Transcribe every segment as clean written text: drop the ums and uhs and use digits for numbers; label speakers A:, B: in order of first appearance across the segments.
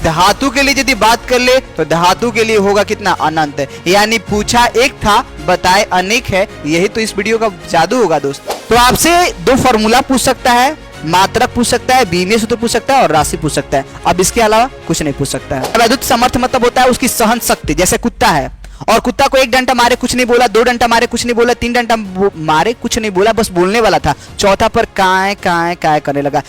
A: धातु के लिए यदि बात कर ले तो धातु के लिए होगा कितना अनंत, यानी पूछा एक था बताए अनेक है। यही तो इस वीडियो का जादू होगा दोस्त। तो आपसे दो फॉर्मूला पूछ सकता है, मात्रक पूछ सकता है, बीमीय सूत्र पूछ सकता है और राशि पूछ सकता है। अब इसके अलावा कुछ नहीं पूछ सकता है। वैद्युत समर्थ मतलब होता है उसकी सहन शक्ति। जैसे कुत्ता है और कुत्ता को एक डंडा मारे कुछ नहीं बोला, दो डंडा मारे कुछ नहीं बोला, तीन डंडा मारे कुछ नहीं बोला, बस बोलने वाला था, चौथा पर काय काय काय करने लगा।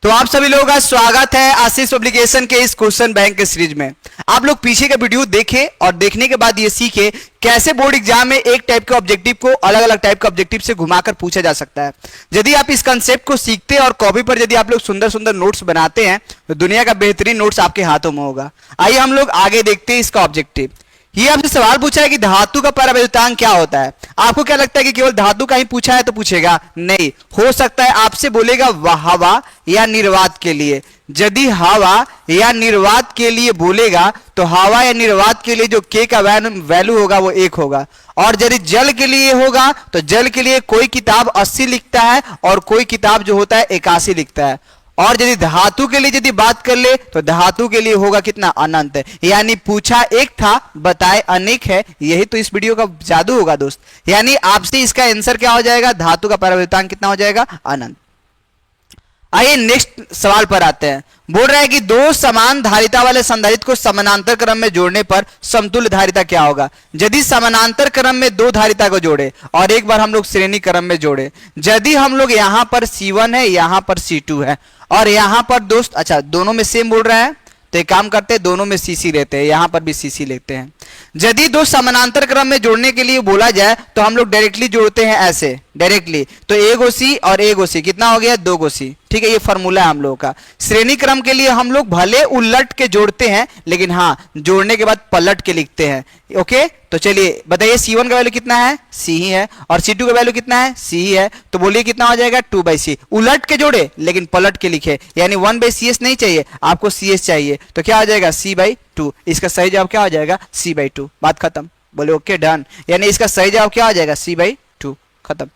A: तो आप सभी लोगों का स्वागत है आशीष पब्लिकेशन के इस क्वेश्चन बैंक के सीरीज में। आप लोग पीछे का वीडियो देखें और देखने के बाद ये सीखे कैसे बोर्ड एग्जाम में एक टाइप के ऑब्जेक्टिव को अलग अलग टाइप के ऑब्जेक्टिव से घुमाकर पूछा जा सकता है। यदि आप इस कंसेप्ट को सीखते हैं और कॉपी पर यदि आप लोग सुंदर सुंदर नोट्स बनाते हैं तो दुनिया का बेहतरीन नोट्स आपके हाथों में होगा। आइए हम लोग आगे देखते हैं इसका ऑब्जेक्टिव। ये आपसे सवाल पूछा है कि धातु का परावैद्युतांक क्या होता है। आपको क्या लगता है कि केवल धातु का ही पूछा है तो पूछेगा? नहीं, हो सकता है आपसे बोलेगा हवा या निर्वात के लिए। यदि हवा या निर्वात के लिए बोलेगा तो हवा या निर्वात के लिए जो k का वैल्यू होगा वो 1 होगा। और यदि जल के लिए होगा तो जल के लिए कोई किताब 80 लिखता है और कोई किताब जो होता है 81 लिखता है। और यदि धातु के लिए यदि बात कर ले तो धातु के लिए होगा कितना अनंत, यानी पूछा एक था बताए अनेक है। यही तो इस वीडियो का जादू होगा दोस्त। यानी आपसे इसका आंसर क्या हो जाएगा? धातु का परावैद्युतांक कितना हो जाएगा? अनंत। आइए नेक्स्ट सवाल पर आते हैं। बोल रहा है कि दो समान धारिता वाले संधारित्र को समानांतर क्रम में जोड़ने पर समतुल्य धारिता क्या होगा। यदि समानांतर क्रम में दो धारिता को जोड़े और एक बार हम लोग श्रेणी क्रम में जोड़े, यदि हम लोग यहां पर C1 है, यहां पर C2 है और यहां पर दोस्त अच्छा दोनों में सेम बोल रहा है तो एक काम करते हैं दोनों में CC लेते हैं, यहां पर भी CC लेते हैं। यदि दो समानांतर क्रम में जोड़ने के लिए बोला जाए तो हम लोग डायरेक्टली जोड़ते हैं ऐसे डायरेक्टली, तो एक गो C और एक गो C कितना हो गया? 2 गो C। ठीक है, ये फॉर्मूला है हम लोगों का। श्रेणी क्रम के लिए हम लोग भले उलट के जोड़ते हैं लेकिन हाँ जोड़ने के बाद पलट के लिखते हैं। ओके, तो चलिए बताइए C1 का वैल्यू कितना है? C ही है। और C2 का वैल्यू कितना है? C ही है। तो बोलिए कितना हो जाएगा? 2/C। उलट के जोड़े लेकिन पलट के लिखे, यानी 1/CS नहीं चाहिए, आपको CS चाहिए। तो क्या हो जाएगा? C/2। इसका सही जवाब क्या हो जाएगा? C/2। बात खत्म। बोले ओके डन, यानी इसका सही जवाब क्या हो जाएगा? C/2। खत्म।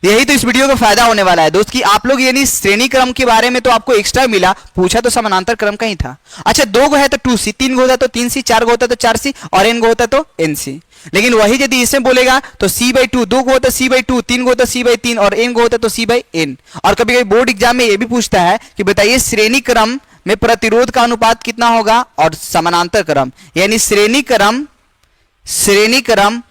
A: यही तो इस वीडियो का फायदा होने वाला है दोस्त कि आप लोग यानी श्रेणी क्रम के बारे में तो आपको एक्स्ट्रा मिला, पूछा तो समानांतर क्रम का ही था। अच्छा 2 गो है तो 2C, 3 गो होता तो 3C, 4 गो होता तो 4C और n गो होता तो nC। लेकिन वही यदि इसमें बोलेगा तो C/2, 2 गो होता C/2, 3 गो होता C/3 और n गो होता तो C/n। और कभी कभी बोर्ड एग्जाम में यह भी पूछता है कि बताइए श्रेणी क्रम में प्रतिरोध का अनुपात कितना होगा और समानांतर क्रम, यानी श्रेणी क्रम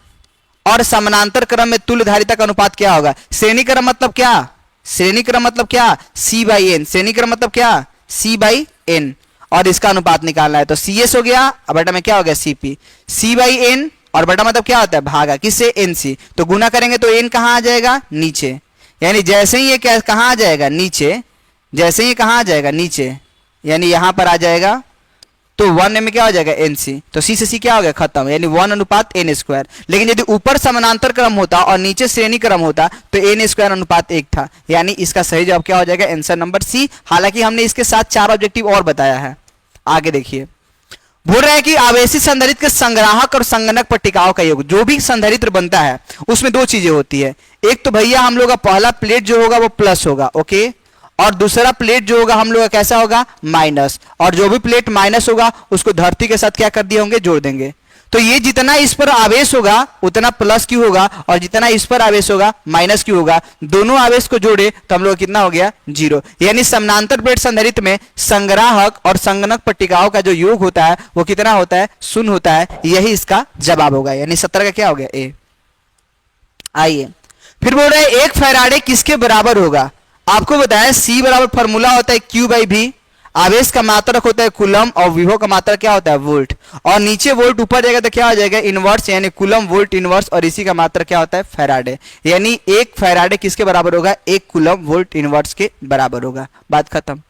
A: और समानांतर क्रम में तुल्य धारिता का अनुपात क्या होगा। श्रेणी क्रम मतलब क्या? श्रेणी क्रम मतलब क्या? C/n। श्रेणी क्रम मतलब क्या? C/n। और इसका अनुपात निकालना है तो CS हो गया और बटा में क्या हो गया? CP। C/n और बटा मतलब क्या होता है? भागा किससे? nC। तो गुना करेंगे तो n कहां आ जाएगा? नीचे। यानी जैसे ही ये कहां आ जाएगा? नीचे। जैसे ही कहां आ जाएगा? नीचे, यानी यहां पर आ जाएगा तो 1 में क्या हो जाएगा? nC। तो C से C क्या हो गया? खत्म, यानी 1/n²। लेकिन यदि ऊपर समानांतर क्रम होता और नीचे श्रेणी क्रम होता तो n²/1 था, यानी इसका सही जवाब क्या हो जाएगा? Answer number C। हालांकि हमने इसके साथ 4 ऑब्जेक्टिव और बताया है। आगे देखिए, बोल रहा है कि आवेशित संधारित्र के संग्राहक और संगणक पट्टिकाओं का योग। जो भी संधारित्र बनता है उसमें 2 चीजें होती है। एक तो भैया हम लोग का पहला प्लेट जो होगा वो प्लस होगा, ओके, और दूसरा प्लेट जो होगा हम लोग का कैसा होगा? माइनस। और जो भी प्लेट माइनस होगा उसको धरती के साथ क्या कर दिए होंगे? जोड़ देंगे। तो ये जितना इस पर आवेश होगा उतना प्लस क्यू होगा और जितना इस पर आवेश होगा माइनस क्यू होगा। दोनों आवेश को जोड़े तो हम लोग कितना हो गया? 0। यानी समानांतर प्लेट संधारित्र में संग्राहक और संगणक पट्टिकाओं का जो योग होता है वो कितना होता है? 0 होता है। यही इसका जवाब होगा, यानी 17 का क्या हो गया? A। आइए फिर बोल रहे हैं 1 फैराडे किसके बराबर होगा। आपको बताया C बराबर फॉर्मूला होता है Q/V। आवेश का मात्रक होता है कूलम और विभव का मात्रक क्या होता है? वोल्ट। और नीचे वोल्ट ऊपर जाएगा तो क्या हो जाएगा? इनवर्स, यानी कूलम वोल्ट इनवर्स। और इसी का मात्रक क्या होता है? फैराडे। यानी 1 फैराडे किसके बराबर होगा? 1 कूलम वोल्ट इनवर्स के बराबर होगा। बात खत्म।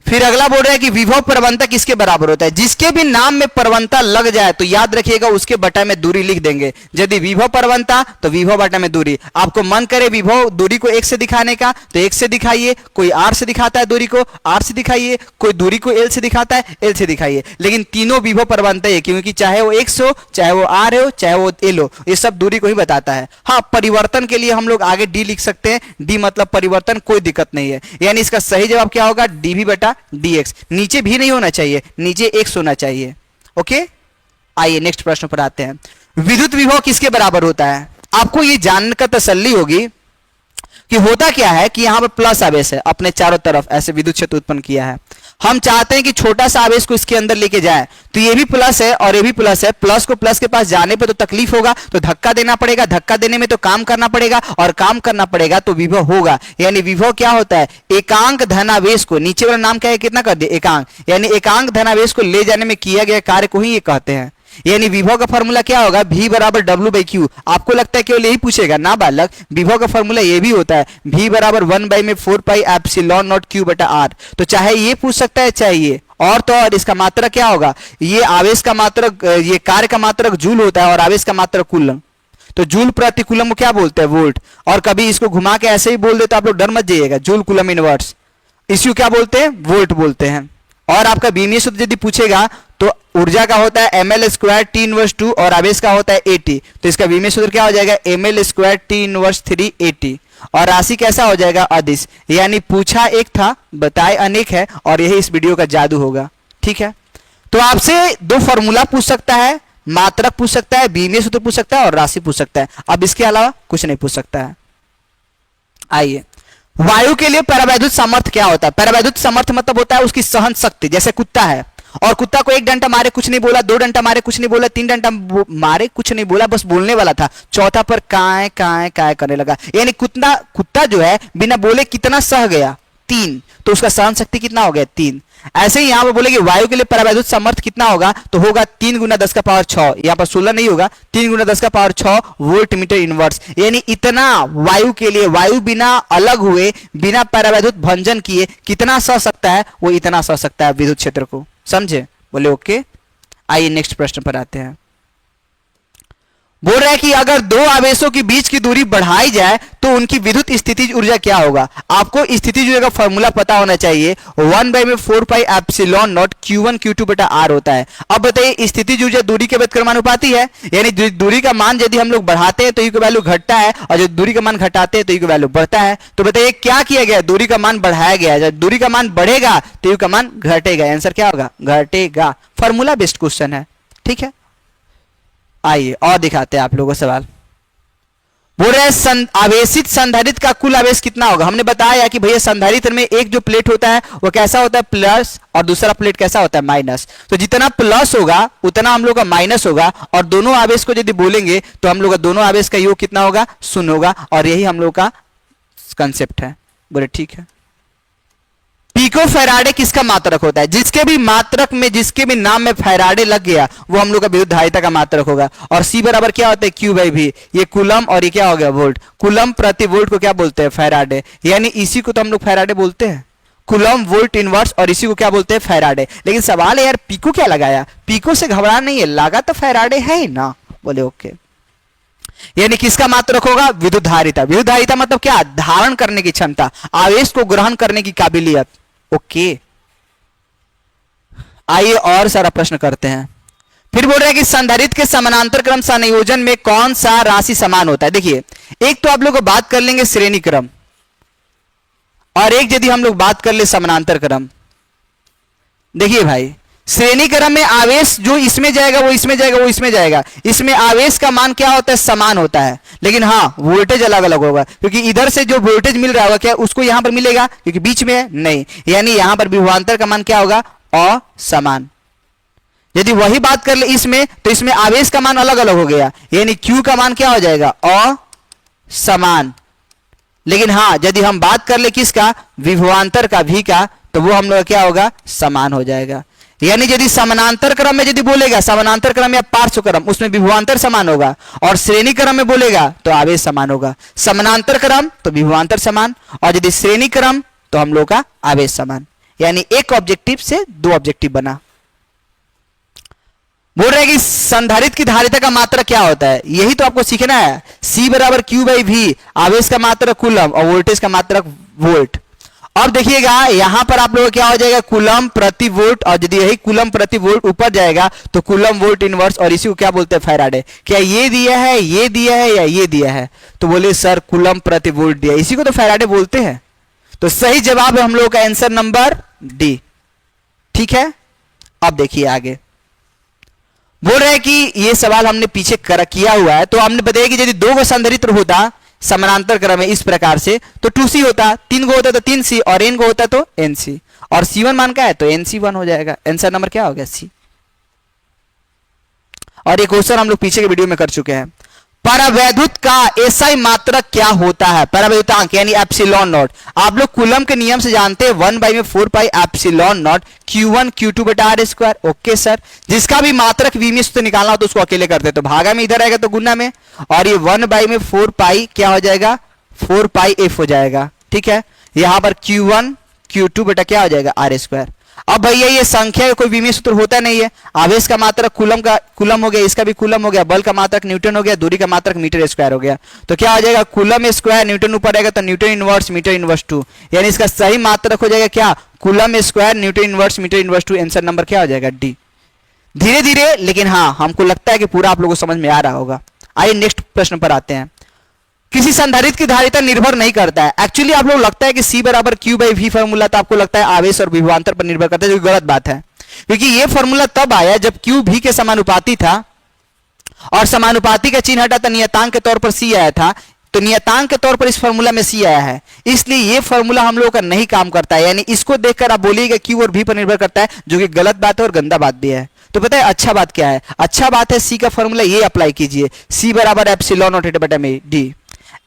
A: फिर अगला बोल रहा है कि विभव प्रवणता किसके बराबर होता है। जिसके भी नाम में प्रवणता लग जाए तो याद रखिएगा उसके बटा में दूरी लिख देंगे। यदि विभव प्रवणता तो विभव बटा में दूरी। आपको मन करे विभव दूरी को 1 से दिखाने का तो 1 से दिखाइए, कोई R से दिखाता है दूरी को R से दिखाइए, कोई दूरी को L से दिखाता है L से दिखाइए। लेकिन तीनों विभव प्रवणता है, क्योंकि चाहे वो X हो, चाहे वो R हो, चाहे वो L हो, ये सब दूरी को ही बताता है। हाँ, परिवर्तन के लिए हम लोग आगे D लिख सकते हैं। D मतलब परिवर्तन, कोई दिक्कत नहीं है। यानी इसका सही जवाब क्या होगा? dV बटा dx। नीचे भी नहीं होना चाहिए, नीचे x होना चाहिए। ओके, आइए नेक्स्ट प्रश्न पर आते हैं। विद्युत विभव किसके बराबर होता है? आपको ये जानने का तसल्ली होगी कि होता क्या है कि यहां पर प्लस आवेश है, अपने चारों तरफ ऐसे विद्युत क्षेत्र उत्पन्न किया है। हम चाहते हैं कि छोटा सा आवेश को इसके अंदर लेके जाए, तो ये भी प्लस है और ये भी प्लस है। प्लस को प्लस के पास जाने पे तो तकलीफ होगा, तो धक्का देना पड़ेगा, धक्का देने में तो काम करना पड़ेगा, और काम करना पड़ेगा तो विभव होगा। यानी विभव क्या होता है? एकांक धनावेश को, नीचे वाला नाम क्या है, कितना कर दिया, एकांक, यानी एकांक धनावेश को ले जाने में किया गया कार्य को ही ये कहते हैं। यानी विभव का फॉर्मूला क्या होगा? V बराबर W/Q। आपको लगता है केवल यही पूछेगा ना बालक, विभव का फॉर्मूला ये भी होता है, V बराबर 1/4 पाई एप्सिलॉन नॉट Q बटा R। तो चाहे ये पूछ सकता है, चाहे ये, और तो और इसका मात्रक क्या होगा? ये आवेश का मात्रक, ये कार्य का मात्रक जूल होता है और आवेश का मात्रक कूलम। तो जूल प्रति कूलम को क्या बोलते हैं? वोल्ट। और कभी इसको घुमा के ऐसे ही बोल दे तो आप लोग डर मत जाइएगा, जूल कूलम इनवर्स, इसको क्या बोलते हैं? वोल्ट बोलते हैं। और आपका बीमीय सूत्र यदि पूछेगा तो ऊर्जा का होता है ml² T इनवर्स 2 और आवेश का होता है AT। तो इसका बीमीय सूत्र क्या हो जाएगा? ml² T inverse 3 AT। और राशि कैसा हो जाएगा? अदिश। यानी पूछा एक था, बताए अनेक है, और यही इस वीडियो का जादू होगा। ठीक है, तो आपसे दो फॉर्मूला पूछ सकता है, मात्रक पूछ सकता है, बीमीय सूत्र पूछ सकता है और राशि पूछ सकता है। अब इसके अलावा कुछ नहीं पूछ सकता है। आइए, वायु के लिए परावैद्युत सामर्थ्य क्या होता है? परावैद्युत सामर्थ्य मतलब होता है उसकी सहन शक्ति। जैसे कुत्ता है और कुत्ता को 1 डंडा मारे कुछ नहीं बोला, 2 डंडा मारे कुछ नहीं बोला, 3 डंडा मारे कुछ नहीं बोला, बस बोलने वाला था, चौथा पर काय काय काय करने लगा। यानी कुत्ता जो है बिना बोले कितना सह गया? 3। तो उसका सहन शक्ति कितना हो गया? 3। ऐसे ही यहां पर बोलेंगे वायु के लिए परावैद्युत सामर्थ्य कितना होगा, तो होगा 3 × 10⁶। यहां पर 16 नहीं होगा, 3 × 10⁶ वोल्ट मीटर इनवर्स। यानी इतना वायु के लिए, वायु बिना अलग हुए, बिना परावैद्युत भंजन किए कितना सह सकता है? वो इतना सह सकता है विद्युत क्षेत्र को। समझे? बोले ओके। आइए नेक्स्ट प्रश्न पर आते हैं। बोल रहा है कि अगर दो आवेशों के बीच की दूरी बढ़ाई जाए तो उनकी विद्युत स्थितिज ऊर्जा क्या होगा? आपको स्थितिज ऊर्जा का फॉर्मूला पता होना चाहिए, 1/4 pi epsilon not Q1 Q2 बटा R होता है। अब बताइए, स्थितिज ऊर्जा दूरी के व्यत्क्रमानुपाती है, यानी दूरी का मान यदि हम लोग बढ़ाते हैं तो ई की वैल्यू घटता है, और जब दूरी का मान घटाते हैं तो ई की वैल्यू बढ़ता है। तो बताइए क्या किया गया? दूरी का मान बढ़ाया गया। जब दूरी का मान बढ़ेगा तो ई का मान घटेगा। आंसर क्या होगा? घटेगा। फॉर्मूला बेस्ड क्वेश्चन है। ठीक है, आइए और दिखाते हैं आप लोगों को सवाल। बोल रहे हैं आवेशित संधारित्र का कुल आवेश कितना होगा? हमने बताया कि भैया संधारित्र में एक जो प्लेट होता है वो कैसा होता है? प्लस, और दूसरा प्लेट कैसा होता है? माइनस। तो जितना प्लस होगा उतना हम लोग का माइनस होगा, और दोनों आवेश को यदि बोलेंगे तो हम लोग का दोनों आवेश का योग कितना होगा? 0 होगा। और यही हम लोग का कंसेप्ट है। बोले ठीक है। पिको फैराडे किसका मात्रक होता है? जिसके भी मात्रक में, जिसके भी नाम में फैराडे लग गया वो हम लोग का विद्युत धारिता का मात्रक होगा। और C बराबर क्या होता है? Q/V। ये कूलम और ये क्या हो गया? वोल्ट। कूलम प्रति वोल्ट को क्या बोलते हैं? फैराडे। यानी इसी को तो हम लोग फैराडे बोलते हैं, कूलम वोल्ट इनवर्स, और इसी को क्या बोलते हैं? फैराडे। लेकिन सवाल है यार, पिको क्या लगाया? पिको से घबराना नहीं है, लगा तो फैराडे है ही ना। बोले ओके। यानी किसका मात्रक होगा? विद्युत धारिता। विद्युत धारिता मतलब क्या? धारण करने की क्षमता, आवेश को ग्रहण करने की काबिलियत। ओके, आइए और सारा प्रश्न करते हैं। फिर बोल रहे हैं कि संधारित्र के समानांतर क्रम संयोजन में कौन सा राशि समान होता है? देखिए, एक तो आप लोग बात कर लेंगे श्रेणी क्रम, और एक यदि हम लोग बात कर ले समानांतर क्रम। देखिए भाई, श्रेणी क्रम में आवेश जो इसमें जाएगा वो इसमें जाएगा, वो इसमें जाएगा। इसमें आवेश का मान क्या होता है? समान होता है। लेकिन हाँ, वोल्टेज अलग अलग होगा, क्योंकि इधर से जो वोल्टेज मिल रहा होगा क्या उसको यहां पर मिलेगा? क्योंकि बीच में है नहीं। यानी यहां पर विभवांतर का मान क्या होगा? असमान। यदि वही बात कर ले इसमें, तो इसमें आवेश का मान अलग अलग हो गया, यानी Q का मान क्या हो जाएगा? असमान। लेकिन हाँ, यदि हम बात कर ले किसका? विभवांतर का, V का, तो वो हम लोग क्या होगा? समान हो जाएगा। यानी यदि समानांतर क्रम में यदि बोलेगा, समानांतर क्रम या पार्श्व क्रम, उसमें विभवांतर समान होगा, और श्रेणी क्रम में बोलेगा तो आवेश समान होगा। समानांतर क्रम तो विभवांतर समान, और यदि श्रेणी क्रम तो हम लोग का आवेश समान। यानी एक ऑब्जेक्टिव से दो ऑब्जेक्टिव बना। बोल रहे हैं कि संधारित्र की धारिता का मात्रक क्या होता है? यही तो आपको सीखना है। C बराबर Q/V, आवेश का मात्रक कूलम और वोल्टेज का मात्रक वोल्ट। अब देखिएगा यहां पर आप लोग क्या हो जाएगा? कूलम प्रति वोल्ट, और यदि यही कूलम प्रति वोल्ट ऊपर जाएगा तो कूलम वोल्ट इनवर्स, और इसी को क्या बोलते हैं? फैराडे। क्या ये दिया है, ये दिया है, या ये दिया है? तो बोले सर कूलम प्रति वोल्ट दिया, इसी को तो फैराडे बोलते हैं। तो सही जवाब है हम लोग का आंसर नंबर डी। ठीक है, अब देखिए आगे बोल रहे हैं कि ये सवाल हमने पीछे किया हुआ है, तो हमने बताया कि यदि 2 गो संधारित्र होता समानांतर क्रम में इस प्रकार से तो 2c होता, 3 गो होता तो 3c और n गो होता तो nc, और c1 मान का है तो nc1 हो जाएगा। आंसर नंबर क्या हो गया? सी। और ये क्वेश्चन हम लोग पीछे के वीडियो में कर चुके हैं। परावैद्युत का एसआई मात्रक क्या होता है? परावैद्युतांक यानी एप्सिलॉन नॉट। आप लोग कूलम के नियम से जानते हैं 1/4 pi epsilon not Q1 Q2 बटा आर स्क्वायर। ओके सर, जिसका भी मात्रक विमीय सूत्र निकालना हो तो उसको अकेले करते हैं, तो भागा में इधर आएगा तो गुना में, और ये 1/4 पाई क्या हो जाएगा? 4 पाई एफ हो जाएगा। ठीक है, यहां पर Q1 Q2 बटा क्या हो जाएगा? R square. अब भैया ये संख्या का कोई विमीय सूत्र होता नहीं है। आवेश का मात्रक कूलम हो गया, इसका भी कूलम हो गया, बल का मात्रक न्यूटन हो गया, दूरी का मात्रक मीटर स्क्वायर हो गया, तो क्या हो जाएगा? कूलम स्क्वायर न्यूटन ऊपर रहेगा तो न्यूटन इनवर्स मीटर इनवर्स 2, यानी इसका सही मात्रक हो जाएगा क्या? Coulomb square newton inverse metre inverse 2। Answer number क्या हो जाएगा? डी। धीरे धीरे, लेकिन हाँ हमको लगता है कि पूरा आप लोगों को समझ में आ रहा होगा। आइए नेक्स्ट प्रश्न पर आते हैं। किसी संधारित्र की धारिता निर्भर नहीं करता है। एक्चुअली आप लोग लगता है कि C बराबर Q/V फॉर्मूला, तो आपको लगता है आवेश और विभवांतर पर निर्भर करता है, जो गलत बात है, क्योंकि ये फॉर्मूला तब आया जब Q V के समानुपाती था और समानुपाती का चिन्ह हटा तो नियतांक के तौर पर C आया था, तो नियतांक के तौर पर इस फॉर्मूला में C आया है, इसलिए ये फॉर्मूला हम लोगों का नहीं काम करता है। यानी इसको देखकर आप बोलिएगा Q और V पर निर्भर करता है, जो कि गलत बात है और गंदा बात भी है। तो पता है अच्छा बात क्या है? अच्छा बात है C का फॉर्मूला ये अप्लाई कीजिए, C बराबर एप्सिलॉन नॉट बटा में डी।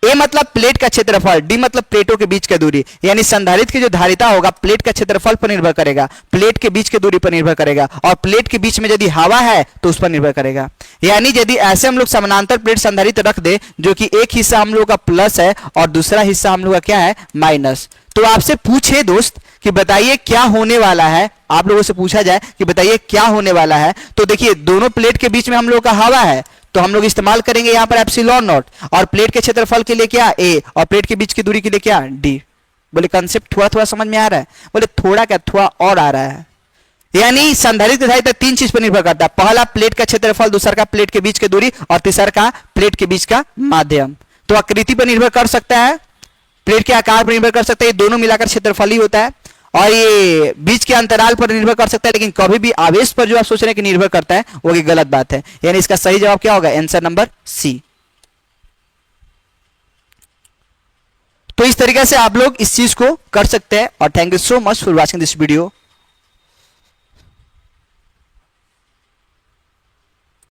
A: ए मतलब प्लेट का क्षेत्रफल, डी मतलब प्लेटों के बीच की दूरी, यानी संधारित्र की जो धारिता होगा प्लेट का क्षेत्रफल पर निर्भर करेगा, प्लेट के बीच की दूरी पर निर्भर करेगा, और प्लेट के बीच में यदि हवा है तो उस पर निर्भर करेगा। यानी यदि ऐसे हम लोग समानांतर प्लेट संधारित्र रख दे, जो कि एक हिस्सा हम लोग का प्लस है और दूसरा हिस्सा हम लोग का क्या है? माइनस, तो आपसे पूछे दोस्त कि बताइए क्या होने वाला है, आप लोगों से पूछा जाए कि बताइए क्या होने वाला है, तो देखिए दोनों प्लेट के बीच में हम लोग का हवा है, तो हम लोग इस्तेमाल करेंगे यहां पर एप्सिलॉन नॉट, और प्लेट के क्षेत्रफल के लिए क्या? ए, और प्लेट के बीच की दूरी के लिए क्या? डी। बोले कंसेप्ट थोड़ा थोड़ा समझ में आ रहा है? बोले थोड़ा क्या, थोड़ा और आ रहा है। यानी संधारित्र की धारिता 3 चीज पर निर्भर करता है। पहला प्लेट का क्षेत्रफल, दूसरा का प्लेट के बीच की दूरी, और तीसरा का प्लेट के बीच का माध्यम। तो आकृति पर निर्भर कर सकता है, प्लेट के आकार पर निर्भर कर सकता है, ये दोनों मिलाकर क्षेत्रफल ही होता है, और ये बीच के अंतराल पर निर्भर कर सकता है, लेकिन कभी भी आवेश पर जो आप सोच रहे हैं कि निर्भर करता है वो की गलत बात है। यानी इसका सही जवाब क्या होगा? Answer number C. तो इस तरीके से आप लोग इस चीज को कर सकते हैं। और thank you so much for watching this video.